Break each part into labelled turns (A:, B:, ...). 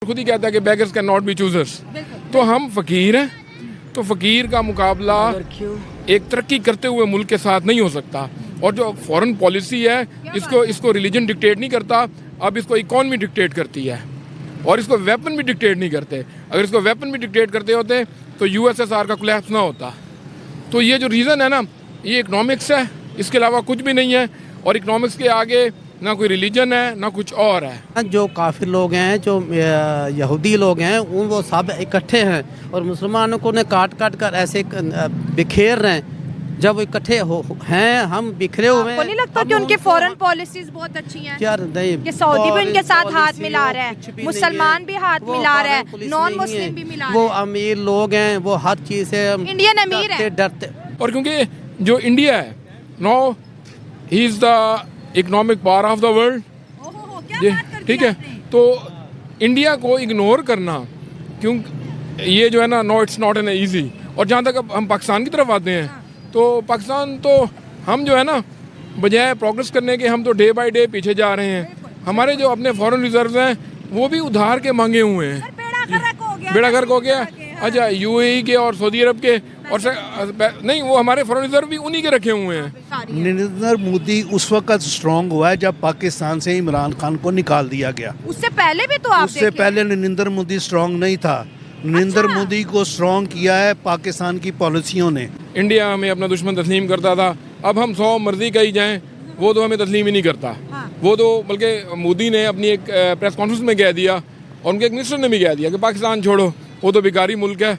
A: खुद ही कहता है कि beggars can not be choosers. तो हम फकीर हैं, तो फकीर का मुकाबला एक तरक्की करते हुए मुल्क के साथ नहीं हो सकता। और जो फॉरेन पॉलिसी है इसको रिलीजन डिक्टेट नहीं करता, अब इसको इकॉनमी डिक्टेट करती है। और इसको वेपन भी डिक्टेट नहीं करते। अगर इसको वेपन भी डिक्टेट करते होते तो यूएसएसआर का कोलैप्स ना होता। तो ये जो रीज़न है ना, ये इकनॉमिक्स है, इसके अलावा कुछ भी नहीं है। और इकनॉमिक्स के आगे ना कोई रिलीजन है ना कुछ और है।
B: जो काफिर लोग हैं, जो यहूदी लोग हैं, वो सब इकट्ठे हैं और मुसलमानों को ने काट काट कर ऐसे बिखेर रहे हैं। जब वो इकट्ठे हैं, हम बिखरे हुए हैं।
C: आपको नहीं लगता कि उनकी फॉरेन पॉलिसीज बहुत अच्छी हैं?
B: यार नहीं,
C: कि सऊदी भी उनके साथ हाथ मिला रहा है, मुसलमान भी हाथ मिला रहा है, नॉन मुस्लिम भी मिला रहे हैं।
B: वो अमीर लोग हैं, वो हर चीज से
C: इंडियन अमीर है,
B: डरते।
A: और क्योंकि जो इंडिया है now he is the economic power of the world, ठीक है। तो इंडिया को इग्नोर करना, क्यों ये जो है ना, no it's not an easy. और जहाँ तक अब हम पाकिस्तान की तरफ आते हैं, तो पाकिस्तान तो हम जो है ना, बजाय प्रोग्रेस करने के हम तो डे बाय डे पीछे जा रहे हैं। हमारे जो अपने फॉरेन रिजर्व हैं वो भी उधार के मांगे हुए हैं, बेड़ा गर्क हो गया। अच्छा, यूएई के और सऊदी अरब के और नहीं, वो हमारे फॉरेन रिजर्व भी उन्हीं के रखे हुए हैं।
D: नरेंद्र मोदी उस वक्त स्ट्रांग हुआ है जब पाकिस्तान से इमरान खान को निकाल दिया गया।
C: उससे पहले भी तो आप
D: उससे पहले नरेंद्र मोदी स्ट्रांग नहीं था। नरेंद्र मोदी को स्ट्रांग किया है पाकिस्तान की पॉलिसियों ने।
A: इंडिया हमें अपना दुश्मन तस्लीम करता था, अब हम 100 मर्जी कही जाएं, वो तो हमें तस्लीम ही नहीं करता। वो तो बल्कि मोदी ने अपनी एक प्रेस कॉन्फ्रेंस में कह दिया और उनके एक मिनिस्टर ने भी कह दिया कि पाकिस्तान छोड़ो, वो तो बेकारी मुल्क है।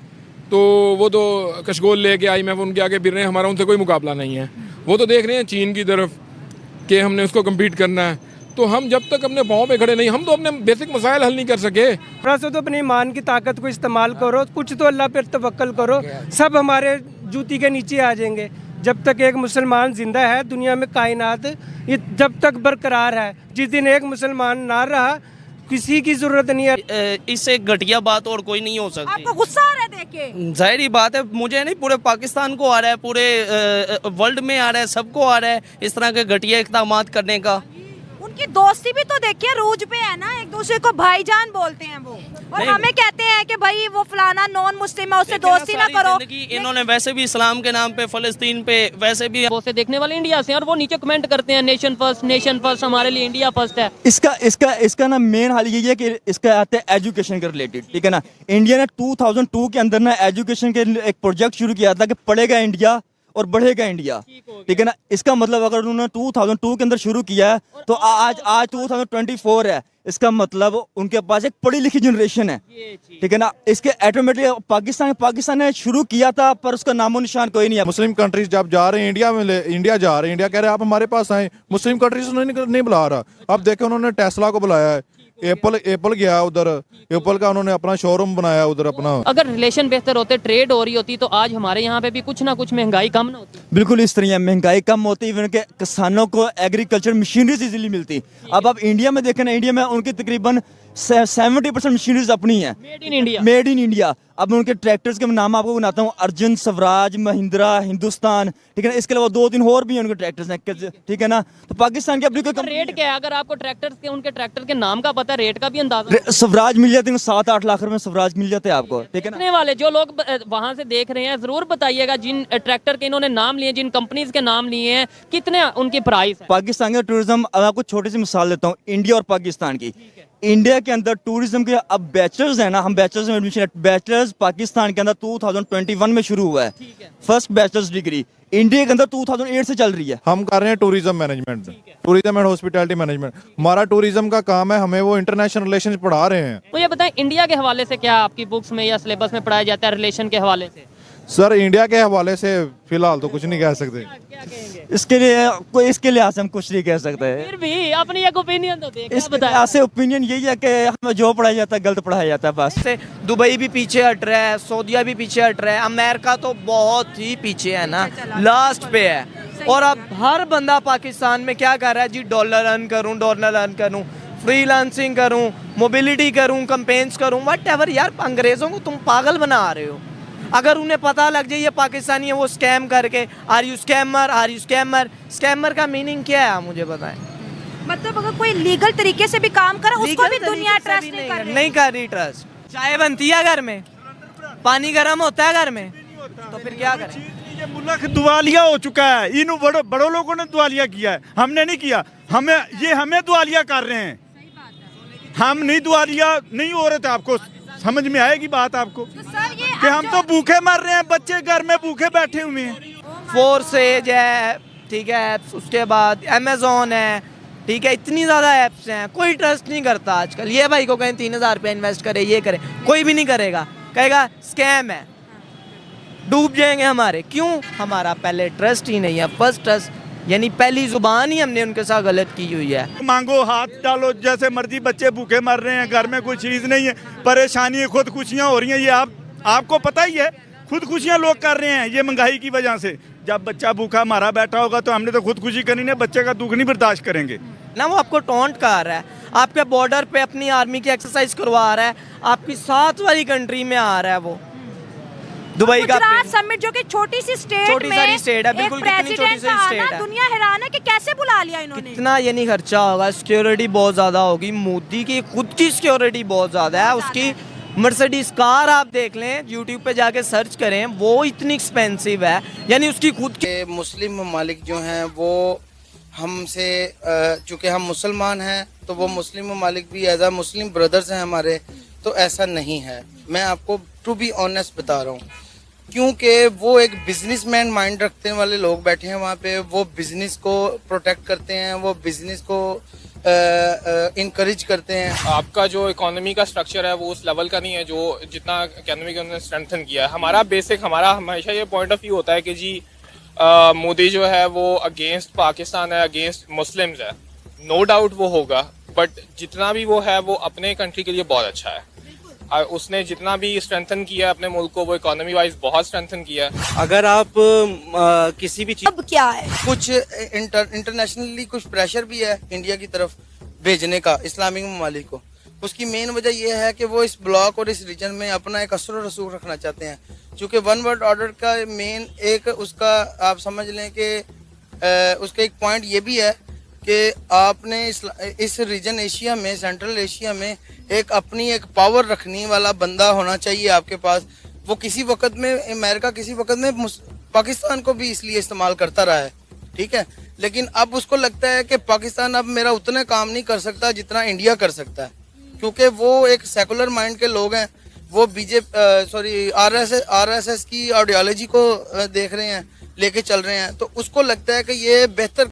A: तो वो तो कशगोल लेके IMF उनके आगे फिर रहे हैं, हमारा उनसे कोई मुकाबला नहीं है। वो तो देख रहे हैं चीन की तरफ कि हमने उसको कम्पीट करना है। तो हम जब तक अपने पाँव पे खड़े नहीं, हम तो अपने बेसिक मसाइल हल नहीं कर सके।
E: थोड़ा सा तो अपनी ईमान की ताकत को इस्तेमाल करो, कुछ तो अल्लाह पर तवक्कल करो, सब हमारे जूती के नीचे आ जाएंगे। जब तक एक मुसलमान जिंदा है दुनिया में, कायनात ये जब तक बरकरार है, जिस दिन एक मुसलमान ना रहा, किसी की जरूरत नहीं है।
F: इससे घटिया बात और कोई नहीं हो सकती।
C: आपको गुस्सा आ रहा है देख के?
F: जाहिर ही बात है, मुझे नहीं, पूरे पाकिस्तान को आ रहा है, पूरे वर्ल्ड में आ रहा है, सबको आ रहा है इस तरह के घटिया इक़दाम करने का।
C: उनकी दोस्ती भी तो देखिए रूज पे है ना, एक दूसरे को भाईजान बोलते हैं वो, और हमें कहते हैं कि भाई वो फलाना नॉन मुस्लिम है, उससे दोस्ती ना करो।
F: इन्होंने वैसे भी इस्लाम के नाम पे फ़लस्तीन पे वैसे भी
G: वो से देखने वाले इंडिया से, और वो नीचे कमेंट करते हैं नेशन फर्स्ट, हमारे लिए इंडिया फर्स्ट है।
H: इसका ना मेन हाल यही है कि इसका आता है एजुकेशन के रिलेटेड, ठीक है ना। इंडिया ने 2002 के अंदर ना एजुकेशन के एक प्रोजेक्ट शुरू किया था कि पढ़ेगा इंडिया और बढ़ेगा इंडिया, ठीक है ना। इसका मतलब अगर उन्होंने 2002 के अंदर शुरू किया है तो आज 2024 है, इसका मतलब उनके पास एक पढ़ी लिखी जनरेशन है, ठीक है ना। इसके ऑटोमेटिकली पाकिस्तान ने शुरू किया था पर उसका नामो निशान कोई नहीं है।
I: मुस्लिम कंट्रीज जब जा रहे हैं इंडिया जा रहे हैं, इंडिया कह रहे हैं आप हमारे पास आए। मुस्लिम कंट्रीज नहीं बुला रहा। अब देखे उन्होंने टेस्ला को बुलाया है, एप्पल गया उधर, एप्पल का उन्होंने अपना शोरूम बनाया उधर अपना।
G: अगर रिलेशन बेहतर होते, ट्रेड हो रही होती, तो आज हमारे यहाँ पे भी कुछ ना कुछ महंगाई कम ना होती।
H: बिल्कुल इस तरह महंगाई कम होती, उनके किसानों को एग्रीकल्चर मशीनरीज इजीली मिलती। अब आप इंडिया में देखें ना, इंडिया में उनकी तकरीबन 70% मशीनरीज अपनी है, मेड इन इंडिया। अब उनके ट्रैक्टर्स के नाम आपको बनाता हूँ, अर्जुन, स्वराज, महिंद्रा, हिंदुस्तान, ठीक है ना। इसके अलावा 2-3 और भी हैं उनके ट्रैक्टर्स हैं, ठीक है ना। तो पाकिस्तान की अपनी कोई
G: रेट क्या है? अगर आपको उनके ट्रैक्टर के नाम का पता है, रेट का भी अंदाजा?
H: स्वराज मिल जाते हैं 7-8 लाख रुपए स्वराज मिल जाते हैं आपको, ठीक है ना।
G: वाले जो लोग वहाँ से देख रहे हैं, जरूर बताइएगा जिन ट्रैक्टर के इन्होंने नाम लिए, जिन कंपनीज के नाम लिए हैं, कितने उनकी प्राइस है।
H: पाकिस्तान का टूरिज्म, आपको छोटी सी मिसाल देता हूँ इंडिया और पाकिस्तान की। इंडिया के अंदर टूरिज्म के अब बैचलर्स है ना, हम बैचलर्स में एडमिशन, बैचलर्स पाकिस्तान के अंदर 2021 में शुरू हुआ है, फर्स्ट बैचलर्स डिग्री। इंडिया के अंदर 2008 से चल रही है।
I: हम कर रहे हैं tourism management, tourism and hospitality management. हमारा टूरिज्म का काम है, हमें वो इंटरनेशनल रिलेशन पढ़ा रहे हैं।
G: तो ये बताएं, इंडिया के हवाले से क्या आपकी बुक्स में या सिलेबस में पढ़ाया जाता है रिलेशन के हवाले से?
I: सर इंडिया के हवाले से फिलहाल तो कुछ नहीं कह सकते।
H: इसके लिए हम कुछ नहीं कह सकते।
G: फिर भी अपनी एक ओपिनियन तो दें।
H: ऐसे ओपिनियन यही है कि हमें जो पढ़ाया जाता है गलत पढ़ाया जाता है बस।
F: दुबई भी पीछे हट रहा है, सऊदीया भी पीछे हट रहा है, अमेरिका तो बहुत ही पीछे है ना, लास्ट पे है। और अब हर बंदा पाकिस्तान में क्या कर रहा है जी, डॉलर अर्न करूं, फ्रीलांसिंग करूं, मोबिलिटी करूं, कैंपेन्स करूं, व्हाटएवर। यार अंग्रेजों को तुम पागल बना रहे हो। अगर उन्हें पता लग जाए ये पाकिस्तानी है, वो स्कैम करके, आर यू स्कैमर। स्कैमर का मीनिंग क्या है आप मुझे बताएं।
C: मतलब अगर कोई लीगल तरीके से भी काम करे उसको भी दुनिया ट्रस्ट नहीं कर रही।
F: नहीं कर रही ट्रस्ट। चाय बनती है घर में, पानी गर्म होता है घर में, तो फिर क्या करें?
J: ये मुल्क दुआलिया हो चुका है, इन बड़ों लोगों ने दुआलिया किया है, हमने नहीं किया। हमें दुआलिया कर रहे हैं, हम नहीं दुआलिया नहीं हो रहे थे। आपको समझ में आएगी बात आपको कि हम तो भूखे मर रहे हैं, बच्चे घर में भूखे बैठे हुए हैं।
F: फोर्सेज है, ठीक है, ऐप्स, उसके बाद अमेजोन है, ठीक है, इतनी ज़्यादा ऐप्स हैं, कोई ट्रस्ट नहीं करता आजकल। ये भाई को कहें 3000 रुपये इन्वेस्ट करे, ये करे, कोई भी नहीं करेगा, कहेगा स्कैम है, डूब जाएंगे हमारे। क्यों? हमारा पहले ट्रस्ट ही नहीं है, फर्स्ट ट्रस्ट यानी पहली जुबान ही हमने उनके साथ गलत की हुई है।
J: मांगो हाथ डालो जैसे मर्जी, बच्चे भूखे मर रहे हैं, घर में कोई चीज़ नहीं है, परेशानी है, खुदकुशियाँ हो रही हैं। ये आपको पता ही है, खुदकुशियाँ लोग कर रहे हैं ये महंगाई की वजह से। जब बच्चा भूखा मारा बैठा होगा तो हमने तो खुदकुशी करनी है, बच्चे का दुख नहीं बर्दाश्त करेंगे
F: ना। वो आपको टॉन्ट कर रहा है, आपके बॉर्डर पे अपनी आर्मी की एक्सरसाइज करवा रहा है, आपकी साथ वाली कंट्री में आ रहा है वो दुबई का।
C: गुजरात समिट जो कि छोटी सी स्टेट में
F: सारी स्टेट है, बिल्कुल कितनी छोटी सी स्टेट है।
C: दुनिया हैरान है कि कैसे बुला लिया इन्होंने।
F: कितना ये नहीं खर्चा होगा, सिक्योरिटी बहुत ज्यादा होगी, मोदी की खुद की सिक्योरिटी बहुत ज्यादा है। उसकी मर्सिडीज कार आप देख लें, यूट्यूब पे जाके सर्च करें, वो इतनी एक्सपेंसिव है, यानी उसकी खुद की।
K: मुस्लिम ममालिक जो हैं वो हमसे, चूँकि हम मुसलमान हैं तो वो मुस्लिम ममालिक भी एज आ मुस्लिम ब्रदर्स हैं हमारे, तो ऐसा नहीं है। मैं आपको टू बी ऑनेस्ट बता रहा हूँ, क्योंकि वो एक बिजनेसमैन माइंड रखने वाले लोग बैठे हैं वहाँ पे, वो बिजनेस को प्रोटेक्ट करते हैं, वो बिजनेस को इनकरेज करते हैं।
L: आपका जो इकोनॉमी का स्ट्रक्चर है वो उस लेवल का नहीं है जो जितना इकोनॉमी को उन्होंने स्ट्रेंथन किया है। हमारा हमेशा ये पॉइंट ऑफ व्यू होता है कि जी मोदी जो है वो अगेंस्ट पाकिस्तान है, अगेंस्ट मुस्लिम्स है। नो डाउट वो होगा, बट जितना भी वो है वो अपने कंट्री के लिए बहुत अच्छा है। उसने जितना भी स्ट्रेंथन किया अपने मुल्क को, वो इकोनॉमी वाइज बहुत स्ट्रेंथन किया।
K: अगर आप किसी भी चीज,
C: अब क्या है,
K: कुछ इंटरनेशनली कुछ प्रेशर भी है इंडिया की तरफ भेजने का इस्लामिक ममालिक को। उसकी मेन वजह यह है कि वो इस ब्लॉक और इस रीजन में अपना एक असर रसूख रखना चाहते हैं। चूँकि वन वर्ल्ड ऑर्डर का मेन एक उसका आप समझ लें कि उसका एक पॉइंट ये भी है कि आपने इस रीजन एशिया में, सेंट्रल एशिया में एक अपनी एक पावर रखने वाला बंदा होना चाहिए आपके पास। वो किसी वक्त में अमेरिका किसी वक्त में पाकिस्तान को भी इसलिए इस्तेमाल करता रहा है, ठीक है, लेकिन अब उसको लगता है कि पाकिस्तान अब मेरा उतना काम नहीं कर सकता जितना इंडिया कर सकता है, क्योंकि वो एक सेकुलर माइंड के लोग हैं। वो आरएसएस की आइडियोलॉजी को देख रहे हैं, लेके चल रहे हैं, तो उसको लगता है कि ये बेहतर